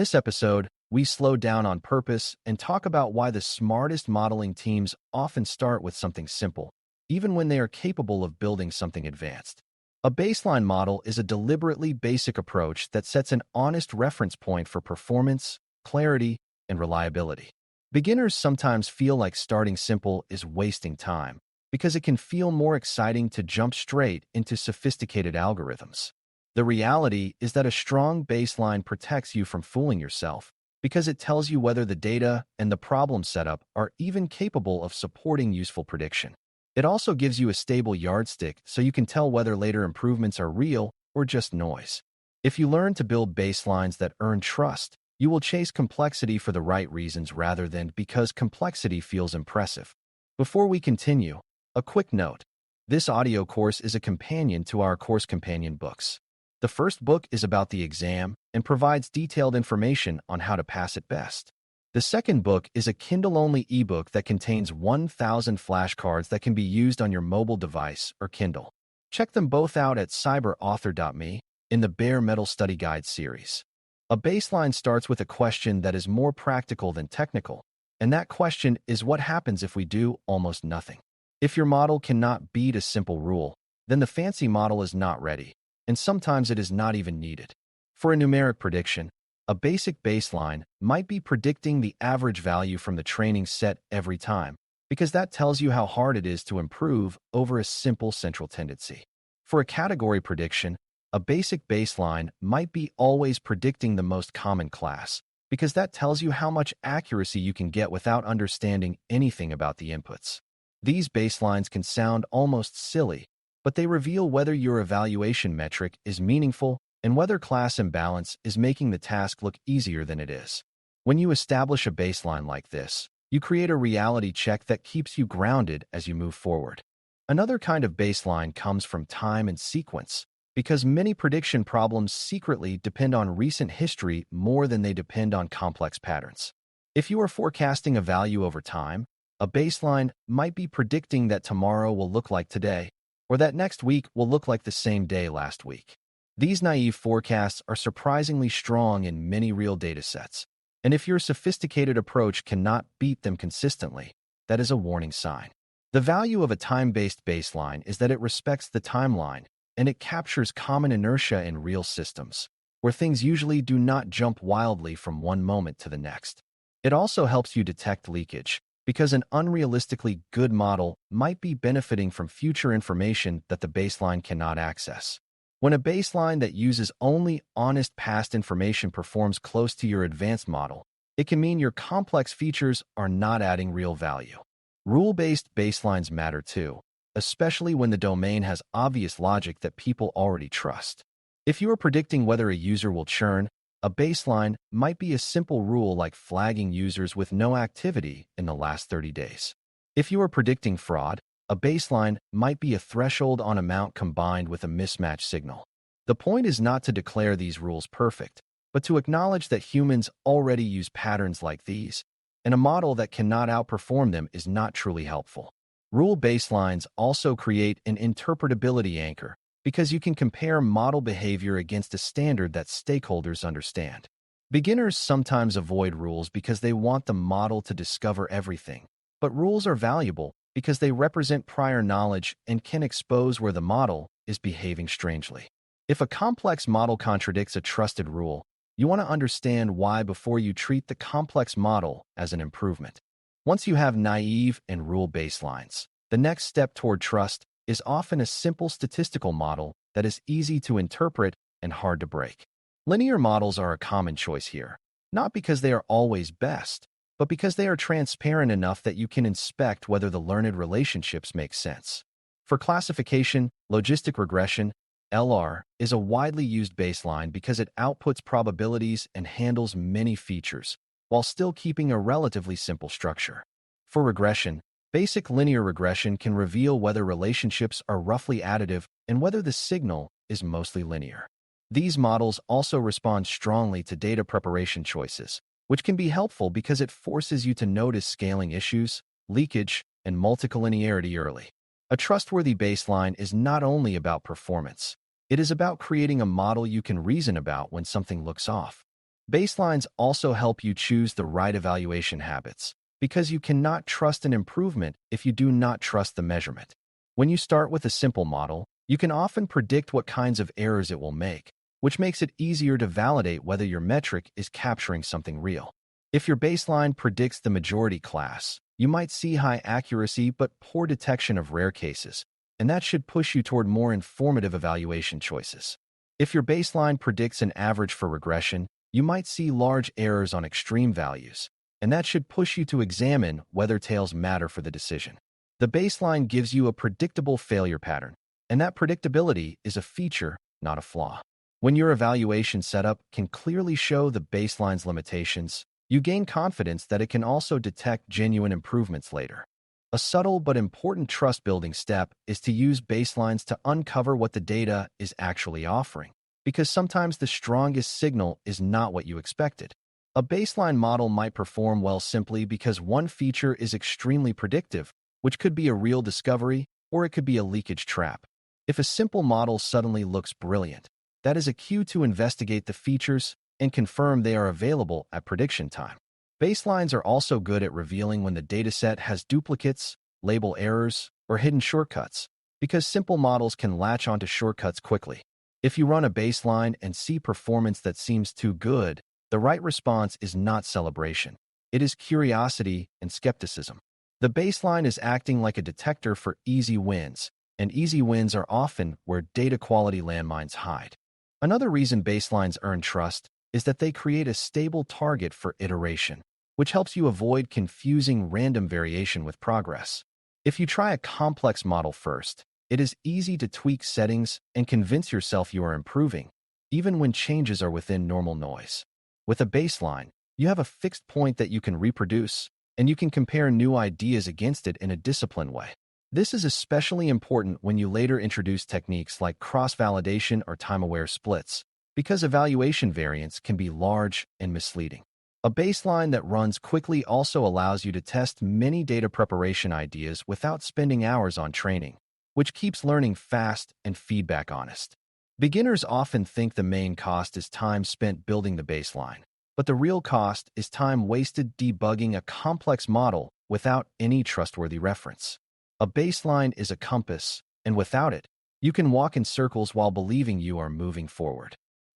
this episode, we slow down on purpose and talk about why the smartest modeling teams often start with something simple, even when they are capable of building something advanced. A baseline model is a deliberately basic approach that sets an honest reference point for performance, clarity, and reliability. Beginners sometimes feel like starting simple is wasting time because it can feel more exciting to jump straight into sophisticated algorithms. The reality is that a strong baseline protects you from fooling yourself because it tells you whether the data and the problem setup are even capable of supporting useful prediction. It also gives you a stable yardstick so you can tell whether later improvements are real or just noise. If you learn to build baselines that earn trust, you will chase complexity for the right reasons rather than because complexity feels impressive. Before we continue, a quick note. This audio course is a companion to our course companion books. The first book is about the exam and provides detailed information on how to pass it best. The second book is a Kindle-only ebook that contains 1,000 flashcards that can be used on your mobile device or Kindle. Check them both out at DailyCyber.News in the Bare Metal Study Guide series. A baseline starts with a question that is more practical than technical, and that question is what happens if we do almost nothing. If your model cannot beat a simple rule, then the fancy model is not ready, and sometimes it is not even needed. For a numeric prediction, a basic baseline might be predicting the average value from the training set every time, because that tells you how hard it is to improve over a simple central tendency. For a category prediction, a basic baseline might be always predicting the most common class, because that tells you how much accuracy you can get without understanding anything about the inputs. These baselines can sound almost silly, but they reveal whether your evaluation metric is meaningful and whether class imbalance is making the task look easier than it is. When you establish a baseline like this, you create a reality check that keeps you grounded as you move forward. Another kind of baseline comes from time and sequence, because many prediction problems secretly depend on recent history more than they depend on complex patterns. If you are forecasting a value over time, a baseline might be predicting that tomorrow will look like today, or that next week will look like the same day last week. These naive forecasts are surprisingly strong in many real datasets, and if your sophisticated approach cannot beat them consistently, that is a warning sign. The value of a time-based baseline is that it respects the timeline, and it captures common inertia in real systems, where things usually do not jump wildly from one moment to the next. It also helps you detect leakage, because an unrealistically good model might be benefiting from future information that the baseline cannot access. When a baseline that uses only honest past information performs close to your advanced model, it can mean your complex features are not adding real value. Rule-based baselines matter too, especially when the domain has obvious logic that people already trust. If you are predicting whether a user will churn, a baseline might be a simple rule like flagging users with no activity in the last 30 days. If you are predicting fraud, a baseline might be a threshold on amount combined with a mismatch signal. The point is not to declare these rules perfect, but to acknowledge that humans already use patterns like these, and a model that cannot outperform them is not truly helpful. Rule baselines also create an interpretability anchor, because you can compare model behavior against a standard that stakeholders understand. Beginners sometimes avoid rules because they want the model to discover everything, but rules are valuable because they represent prior knowledge and can expose where the model is behaving strangely. If a complex model contradicts a trusted rule, you want to understand why before you treat the complex model as an improvement. Once you have naive and rule baselines, the next step toward trust is often a simple statistical model that is easy to interpret and hard to break. Linear models are a common choice here, not because they are always best, but because they are transparent enough that you can inspect whether the learned relationships make sense. For classification, logistic regression, LR, is a widely used baseline because it outputs probabilities and handles many features, while still keeping a relatively simple structure. For regression, basic linear regression can reveal whether relationships are roughly additive and whether the signal is mostly linear. These models also respond strongly to data preparation choices, which can be helpful because it forces you to notice scaling issues, leakage, and multicollinearity early. A trustworthy baseline is not only about performance. It is about creating a model you can reason about when something looks off. Baselines also help you choose the right evaluation habits, because you cannot trust an improvement if you do not trust the measurement. When you start with a simple model, you can often predict what kinds of errors it will make, which makes it easier to validate whether your metric is capturing something real. If your baseline predicts the majority class, you might see high accuracy but poor detection of rare cases, and that should push you toward more informative evaluation choices. If your baseline predicts an average for regression, you might see large errors on extreme values, and that should push you to examine whether tails matter for the decision. The baseline gives you a predictable failure pattern, and that predictability is a feature, not a flaw. When your evaluation setup can clearly show the baseline's limitations, you gain confidence that it can also detect genuine improvements later. A subtle but important trust-building step is to use baselines to uncover what the data is actually offering, because sometimes the strongest signal is not what you expected. A baseline model might perform well simply because one feature is extremely predictive, which could be a real discovery, or it could be a leakage trap. If a simple model suddenly looks brilliant, that is a cue to investigate the features and confirm they are available at prediction time. Baselines are also good at revealing when the dataset has duplicates, label errors, or hidden shortcuts, because simple models can latch onto shortcuts quickly. If you run a baseline and see performance that seems too good, the right response is not celebration. It is curiosity and skepticism. The baseline is acting like a detector for easy wins, and easy wins are often where data quality landmines hide. Another reason baselines earn trust is that they create a stable target for iteration, which helps you avoid confusing random variation with progress. If you try a complex model first, it is easy to tweak settings and convince yourself you are improving, even when changes are within normal noise. With a baseline, you have a fixed point that you can reproduce, and you can compare new ideas against it in a disciplined way. This is especially important when you later introduce techniques like cross-validation or time-aware splits, because evaluation variance can be large and misleading. A baseline that runs quickly also allows you to test many data preparation ideas without spending hours on training, which keeps learning fast and feedback honest. Beginners often think the main cost is time spent building the baseline, but the real cost is time wasted debugging a complex model without any trustworthy reference. A baseline is a compass, and without it, you can walk in circles while believing you are moving forward.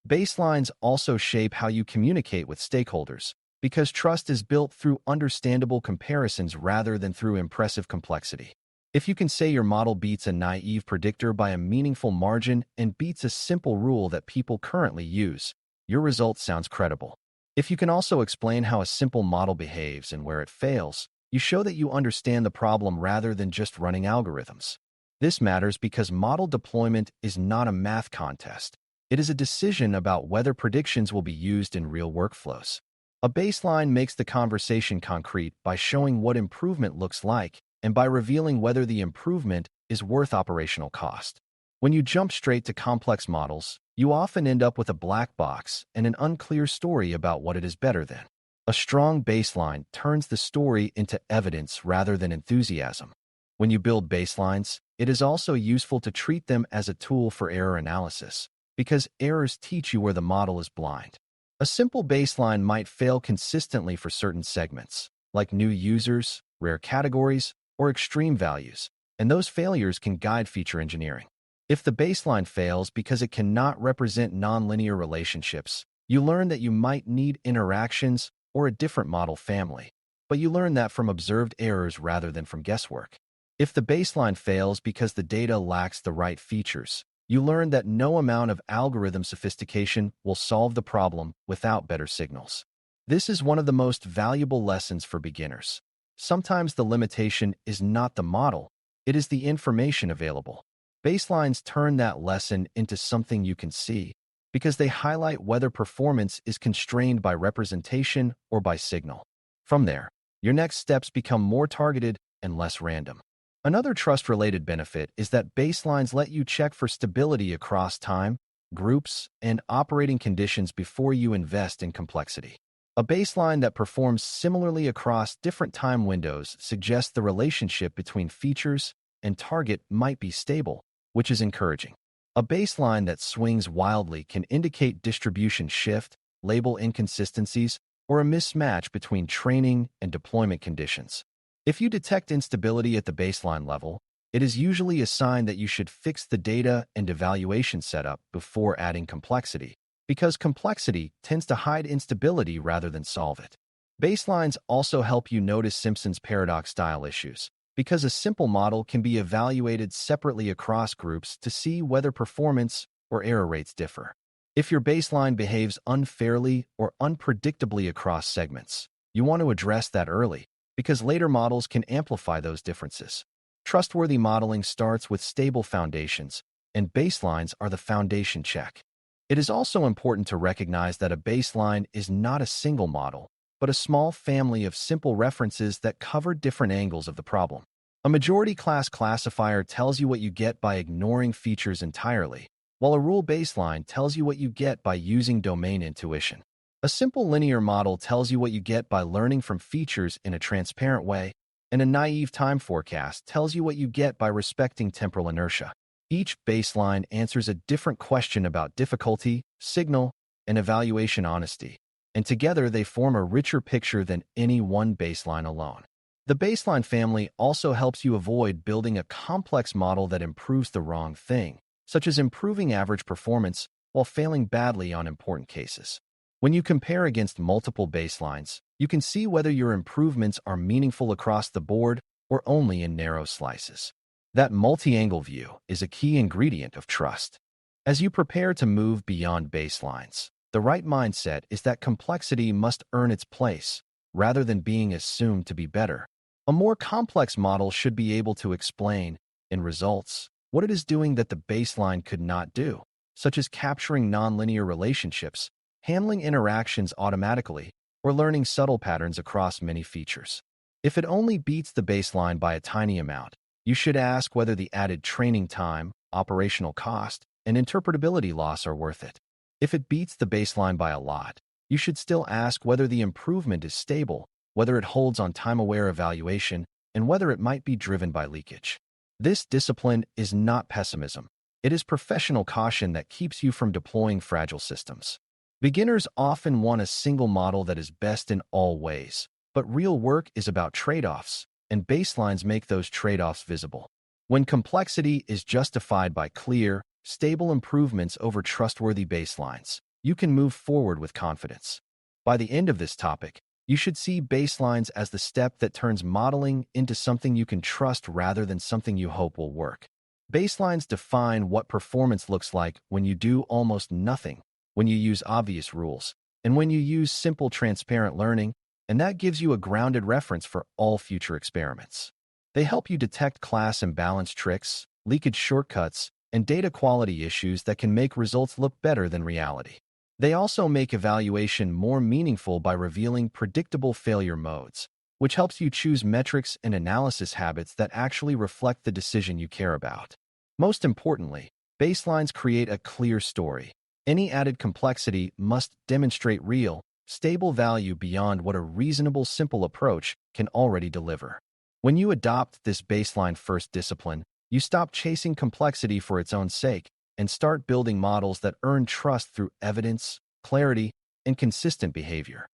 Baselines also shape how you communicate with stakeholders, because trust is built through understandable comparisons rather than through impressive complexity. If you can say your model beats a naive predictor by a meaningful margin and beats a simple rule that people currently use, your result sounds credible. If you can also explain how a simple model behaves and where it fails, you show that you understand the problem rather than just running algorithms. This matters because model deployment is not a math contest. It is a decision about whether predictions will be used in real workflows. A baseline makes the conversation concrete by showing what improvement looks like and by revealing whether the improvement is worth operational cost. When you jump straight to complex models, you often end up with a black box and an unclear story about what it is better than. A strong baseline turns the story into evidence rather than enthusiasm. When you build baselines, it is also useful to treat them as a tool for error analysis, because errors teach you where the model is blind. A simple baseline might fail consistently for certain segments, like new users, rare categories, or extreme values, and those failures can guide feature engineering. If the baseline fails because it cannot represent nonlinear relationships, you learn that you might need interactions or a different model family, but you learn that from observed errors rather than from guesswork. If the baseline fails because the data lacks the right features, you learn that no amount of algorithm sophistication will solve the problem without better signals. This is one of the most valuable lessons for beginners. Sometimes the limitation is not the model, it is the information available. Baselines turn that lesson into something you can see, because they highlight whether performance is constrained by representation or by signal. From there, your next steps become more targeted and less random. Another trust-related benefit is that baselines let you check for stability across time, groups, and operating conditions before you invest in complexity. A baseline that performs similarly across different time windows suggests the relationship between features and target might be stable, which is encouraging. A baseline that swings wildly can indicate distribution shift, label inconsistencies, or a mismatch between training and deployment conditions. If you detect instability at the baseline level, it is usually a sign that you should fix the data and evaluation setup before adding complexity, because complexity tends to hide instability rather than solve it. Baselines also help you notice Simpson's paradox-style issues, because a simple model can be evaluated separately across groups to see whether performance or error rates differ. If your baseline behaves unfairly or unpredictably across segments, you want to address that early, because later models can amplify those differences. Trustworthy modeling starts with stable foundations, and baselines are the foundation check. It is also important to recognize that a baseline is not a single model, but a small family of simple references that cover different angles of the problem. A majority class classifier tells you what you get by ignoring features entirely, while a rule baseline tells you what you get by using domain intuition. A simple linear model tells you what you get by learning from features in a transparent way, and a naive time forecast tells you what you get by respecting temporal inertia. Each baseline answers a different question about difficulty, signal, and evaluation honesty, and together they form a richer picture than any one baseline alone. The baseline family also helps you avoid building a complex model that improves the wrong thing, such as improving average performance while failing badly on important cases. When you compare against multiple baselines, you can see whether your improvements are meaningful across the board or only in narrow slices. That multi-angle view is a key ingredient of trust. As you prepare to move beyond baselines, the right mindset is that complexity must earn its place, rather than being assumed to be better. A more complex model should be able to explain, in results, what it is doing that the baseline could not do, such as capturing nonlinear relationships, handling interactions automatically, or learning subtle patterns across many features. If it only beats the baseline by a tiny amount, you should ask whether the added training time, operational cost, and interpretability loss are worth it. If it beats the baseline by a lot, you should still ask whether the improvement is stable, whether it holds on time-aware evaluation, and whether it might be driven by leakage. This discipline is not pessimism. It is professional caution that keeps you from deploying fragile systems. Beginners often want a single model that is best in all ways, but real work is about trade-offs, and baselines make those trade-offs visible. When complexity is justified by clear, stable improvements over trustworthy baselines, you can move forward with confidence. By the end of this topic, you should see baselines as the step that turns modeling into something you can trust rather than something you hope will work. Baselines define what performance looks like when you do almost nothing, when you use obvious rules, and when you use simple, transparent learning, and that gives you a grounded reference for all future experiments. They help you detect class imbalance tricks, leakage shortcuts, and data quality issues that can make results look better than reality. They also make evaluation more meaningful by revealing predictable failure modes, which helps you choose metrics and analysis habits that actually reflect the decision you care about. Most importantly, baselines create a clear story. Any added complexity must demonstrate real, stable value beyond what a reasonable, simple approach can already deliver. When you adopt this baseline-first discipline, you stop chasing complexity for its own sake and start building models that earn trust through evidence, clarity, and consistent behavior.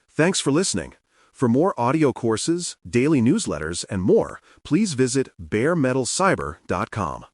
Thanks for listening. For more audio courses, daily newsletters, and more, please visit DailyCyber.News.